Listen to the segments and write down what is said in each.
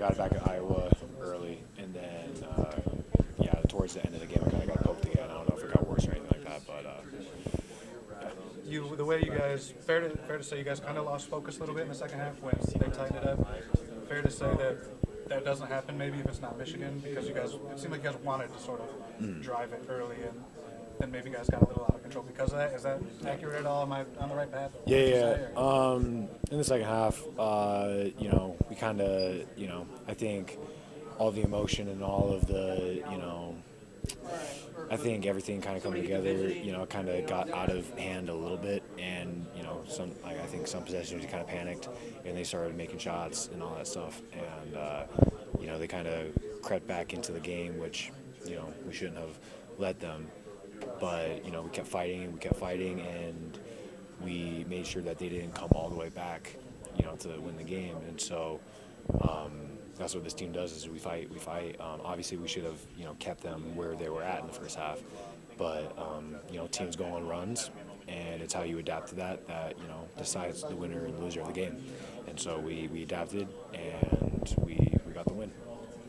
got it back at Iowa early, and then towards the end of the game, I kind of got poked again. I don't know if it got worse or anything like that, but The way you guys, fair to say you guys kind of lost focus a little bit in the second half when they tightened it up. Fair to say that doesn't happen maybe if it's not Michigan, because you guys, it seemed like you guys wanted to sort of drive it early, and then maybe you guys got a little out of control because of that. Is that accurate at all? Am I on the right path? Yeah. In the second half, we kind of, I think all the emotion and all of the, I think everything kind of come together, kind of got out of hand a little bit, and I think some possessions kind of panicked, and they started making shots and all that stuff, and they kind of crept back into the game, which we shouldn't have let them, but we kept fighting, and we made sure that they didn't come all the way back, to win the game, and so. That's what this team does is we fight. Obviously, we should have, kept them where they were at in the first half. But, teams go on runs, and it's how you adapt to that, decides the winner and loser of the game. And so we adapted, and we got the win.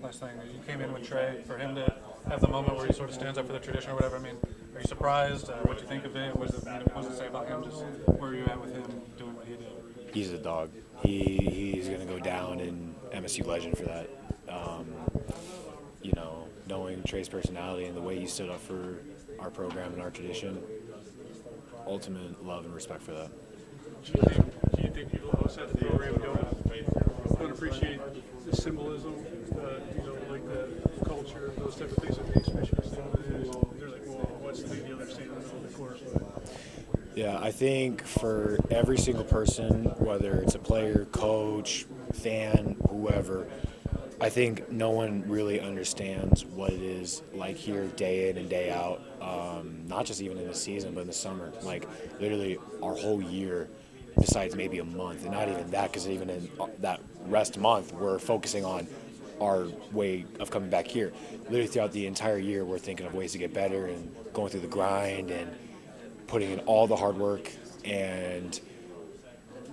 Last thing, you came in with Trey. For him to have the moment where he sort of stands up for the tradition or whatever, are you surprised? What do you think of it? What does it say about him? Just where are you at with him doing what he did? He's a dog. He's going to go down in MSU legend for that. Knowing Trey's personality and the way he stood up for our program and our tradition, ultimate love and respect for that. Do you think people outside the program don't appreciate the symbolism, like the culture, those type of things that makes Michigan State what it is? They're like, well, what's the deal? They're staying in the middle of the course. Yeah, I think for every single person, whether it's a player, coach, fan, whoever, I think no one really understands what it is like here day in and day out, not just even in the season, but in the summer. Like, literally our whole year, besides maybe a month, and not even that, because even in that rest month, we're focusing on our way of coming back here. Literally throughout the entire year, we're thinking of ways to get better and going through the grind and putting in all the hard work, and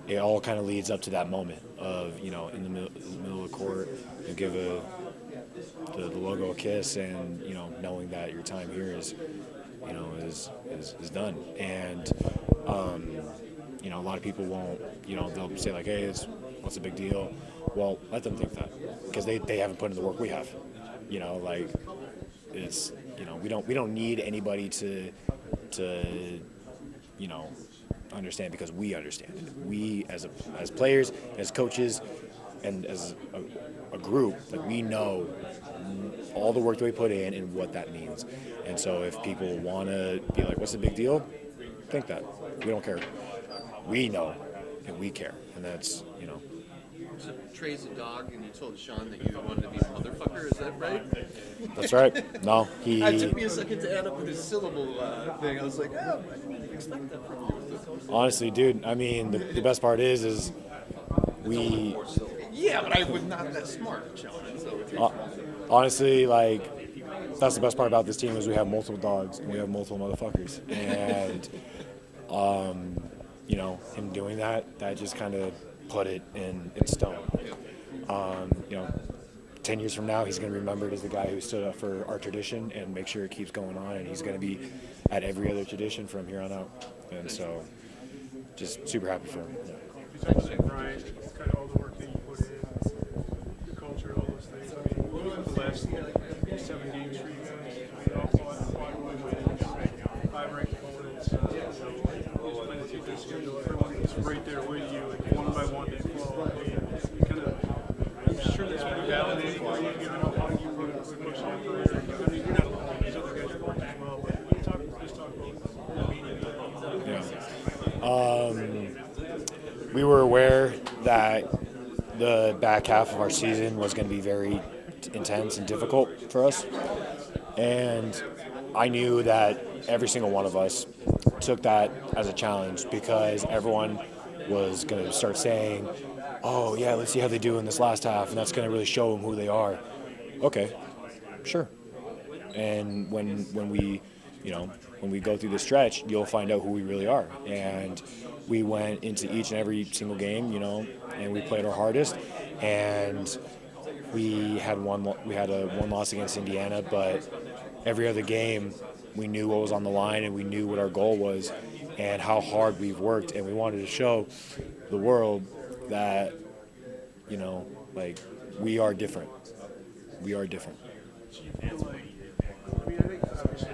it all kind of leads up to that moment of, in the middle of the court, you give the logo a kiss, and, knowing that your time here is done. And, a lot of people won't, they'll say like, hey, what's the big deal? Well, let them think that, because they haven't put in the work we have. It's, we don't need anybody to understand, because we understand it. We as players, as coaches, and as a group, we know all the work that we put in and what that means. And so if people want to be like, what's the big deal? Think that. We don't care. We know and we care. And that's, So Trey's a dog, and you told Sean that you wanted to be a motherfucker. Is that right? That's right. No, It took me a second to add up with his syllable thing. I was like, oh, I didn't expect that from you. Honestly, dude, the best part is we... Yeah, but I was not that smart, Sean. So honestly, that's the best part about this team is we have multiple dogs and we have multiple motherfuckers. And, him doing that just kind of put it in stone. 10 years from now, he's going to be remembered as the guy who stood up for our tradition and make sure it keeps going on, and he's going to be at every other tradition from here on out. And so, just super happy for him. Yeah. You talked about Brian, kind of all the work that you put in, the culture, all those things. What was the last 7 games for you guys? All fought wins, 5 ranked opponents. Just playing the two-day schedule. Everyone was right there with you, and one by one they fall. I'm sure that's pretty validating for you, given how long you were pushing your career. You're not alone. These other guys are working as well. But just talk about the media. Yeah. We were aware that the back half of our season was going to be very intense and difficult for us. And I knew that every single one of us took that as a challenge, because everyone was going to start saying, oh, yeah, let's see how they do in this last half, and that's going to really show them who they are. Okay, sure. And when we go through the stretch, you'll find out who we really are. And we went into each and every single game, and we played our hardest. And we had a one loss against Indiana, but every other game we knew what was on the line and we knew what our goal was and how hard we've worked, and we wanted to show the world that, you know, like, we are different. We are different. Do you feel like, I mean, I think obviously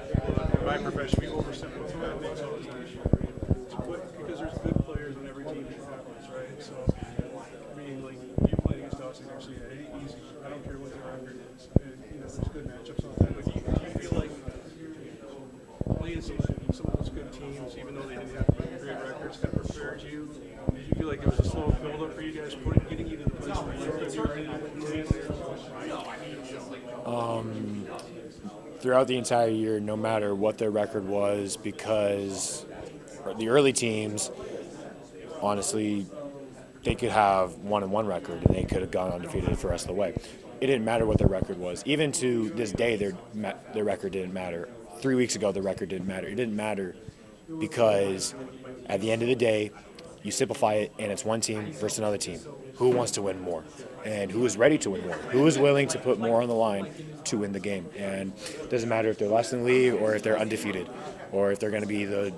in my profession we oversimplify things all the time. Because there's good players on every team in the conference, right? So, I mean, like, you played against Dawson Garcia, it ain't easy. I don't care what the record is. And, you know, there's good matchups on that. But do you feel like playing some of those good teams, even though they didn't have great records, kind of prepared you? Did you feel like it was a slow build-up for you guys, getting you to the place where you were ready to win the game? Throughout the entire year, no matter what their record was, because the early teams, honestly, they could have 1-1 record and they could have gone undefeated for the rest of the way. It didn't matter what their record was. Even to this day, their record didn't matter. 3 weeks ago, the record didn't matter. It didn't matter because at the end of the day, you simplify it, and it's one team versus another team. Who wants to win more? And who is ready to win more? Who is willing to put more on the line to win the game? And it doesn't matter if they're less than league or if they're undefeated or if they're going to be the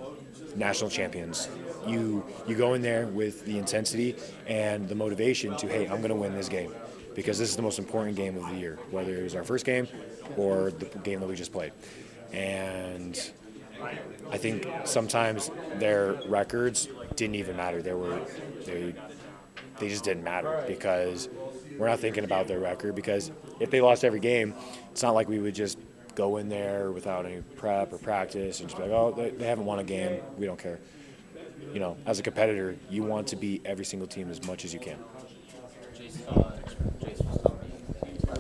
national champions. You go in there with the intensity and the motivation to, hey, I'm going to win this game because this is the most important game of the year, whether it was our first game or the game that we just played. And I think sometimes their records didn't even matter. They just didn't matter because we're not thinking about their record, because if they lost every game, it's not like we would just go in there without any prep or practice and just be like, oh, they haven't won a game. We don't care. You know, as a competitor, you want to beat every single team as much as you can.